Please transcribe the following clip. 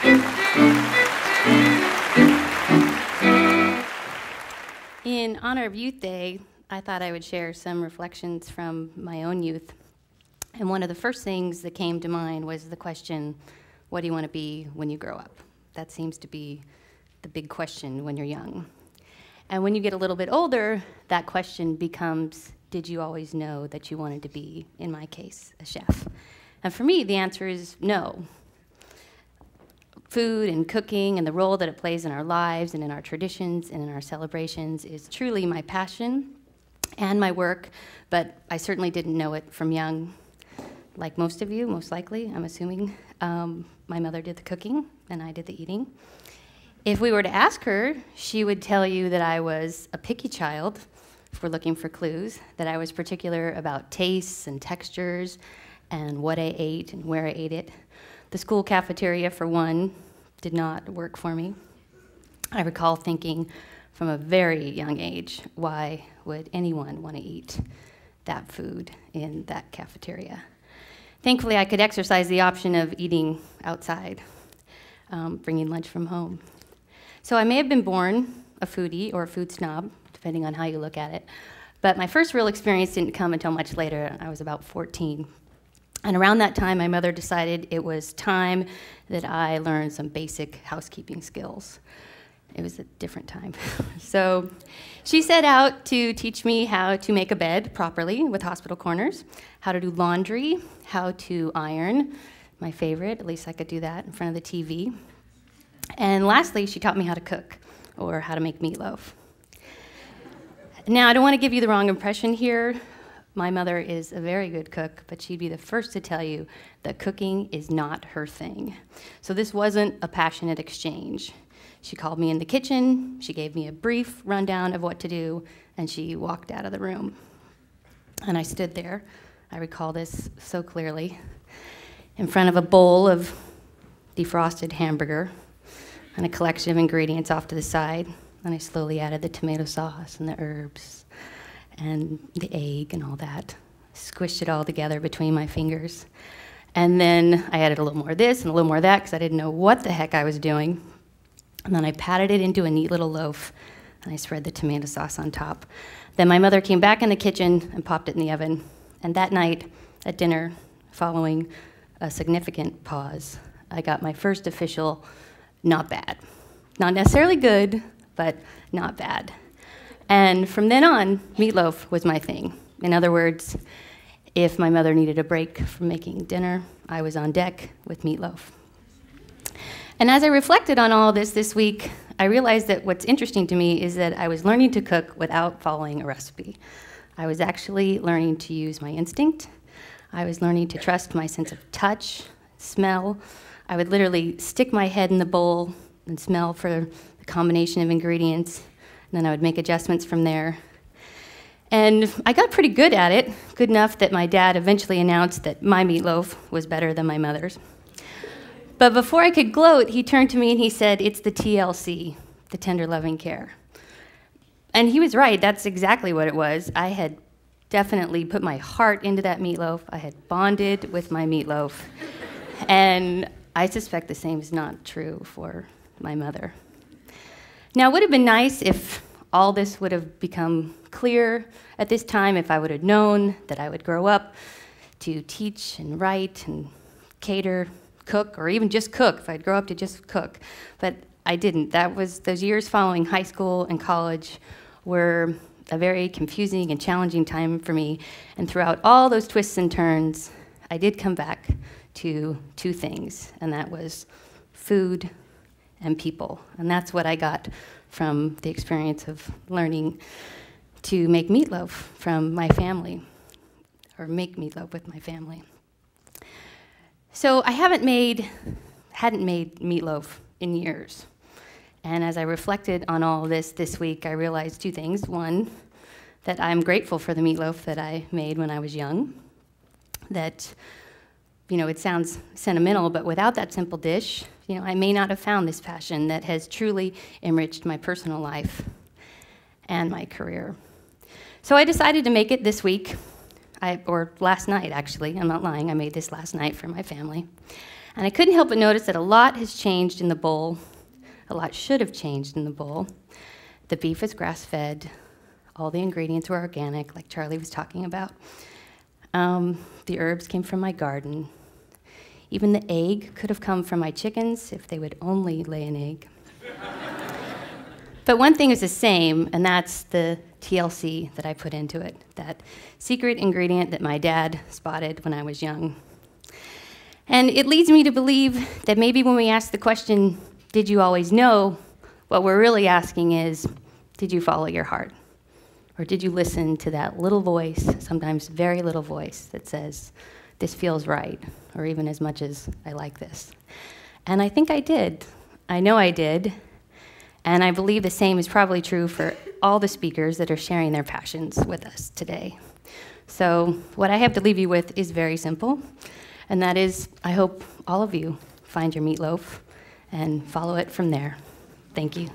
In honor of Youth Day, I thought I would share some reflections from my own youth. And one of the first things that came to mind was the question, what do you want to be when you grow up? That seems to be the big question when you're young. And when you get a little bit older, that question becomes, did you always know that you wanted to be, in my case, a chef? And for me, the answer is no. Food and cooking and the role that it plays in our lives and in our traditions and in our celebrations is truly my passion and my work, but I certainly didn't know it from young. Like most of you, most likely, I'm assuming, my mother did the cooking and I did the eating. If we were to ask her, she would tell you that I was a picky child, if we're looking for clues, that I was particular about tastes and textures and what I ate and where I ate it. The school cafeteria, for one, did not work for me. I recall thinking from a very young age, why would anyone want to eat that food in that cafeteria? Thankfully, I could exercise the option of eating outside, bringing lunch from home. So I may have been born a foodie or a food snob, depending on how you look at it, but my first real experience didn't come until much later. I was about 14. And around that time, my mother decided it was time that I learned some basic housekeeping skills. It was a different time. So she set out to teach me how to make a bed properly with hospital corners, how to do laundry, how to iron, my favorite, at least I could do that in front of the TV. And lastly, she taught me how to cook, or how to make meatloaf. Now, I don't want to give you the wrong impression here. My mother is a very good cook, but she'd be the first to tell you that cooking is not her thing. So this wasn't a passionate exchange. She called me in the kitchen, she gave me a brief rundown of what to do, and she walked out of the room. And I stood there, I recall this so clearly, in front of a bowl of defrosted hamburger and a collection of ingredients off to the side, and I slowly added the tomato sauce and the herbs and the egg and all that. Squished it all together between my fingers. And then I added a little more of this and a little more of that because I didn't know what the heck I was doing. And then I patted it into a neat little loaf and I spread the tomato sauce on top. Then my mother came back in the kitchen and popped it in the oven. And that night at dinner, following a significant pause, I got my first official not bad. Not necessarily good, but not bad. And from then on, meatloaf was my thing. In other words, if my mother needed a break from making dinner, I was on deck with meatloaf. And as I reflected on all this week, I realized that what's interesting to me is that I was learning to cook without following a recipe. I was actually learning to use my instinct. I was learning to trust my sense of touch, smell. I would literally stick my head in the bowl and smell for the combination of ingredients. And then I would make adjustments from there. And I got pretty good at it, good enough that my dad eventually announced that my meatloaf was better than my mother's. But before I could gloat, he turned to me and he said, it's the TLC, the tender loving care. And he was right, that's exactly what it was. I had definitely put my heart into that meatloaf. I had bonded with my meatloaf. And I suspect the same is not true for my mother. Now, it would have been nice if all this would have become clear at this time, if I would have known that I would grow up to teach and write and cater, cook, or even just cook, if I'd grow up to just cook. But I didn't. Those years following high school and college were a very confusing and challenging time for me. And throughout all those twists and turns, I did come back to two things, and that was food and people. And that's what I got from the experience of learning to make meatloaf from my family, or make meatloaf with my family. So I hadn't made meatloaf in years. And as I reflected on all this week, I realized two things. One, that I'm grateful for the meatloaf that I made when I was young. That, it sounds sentimental, but without that simple dish, I may not have found this passion that has truly enriched my personal life and my career. So I decided to make it this week, or last night, actually. I'm not lying. I made this last night for my family. And I couldn't help but notice that a lot has changed in the bowl. A lot should have changed in the bowl. The beef is grass-fed. All the ingredients were organic, like Charlie was talking about. The herbs came from my garden. Even the egg could have come from my chickens if they would only lay an egg. But one thing is the same, and that's the TLC that I put into it, that secret ingredient that my dad spotted when I was young. And it leads me to believe that maybe when we ask the question, did you always know, what we're really asking is, did you follow your heart? Or did you listen to that little voice, sometimes very little voice, that says, this feels right, or even as much as I like this? And I think I did. I know I did. And I believe the same is probably true for all the speakers that are sharing their passions with us today. So what I have to leave you with is very simple, and that is, I hope all of you find your meatloaf and follow it from there. Thank you.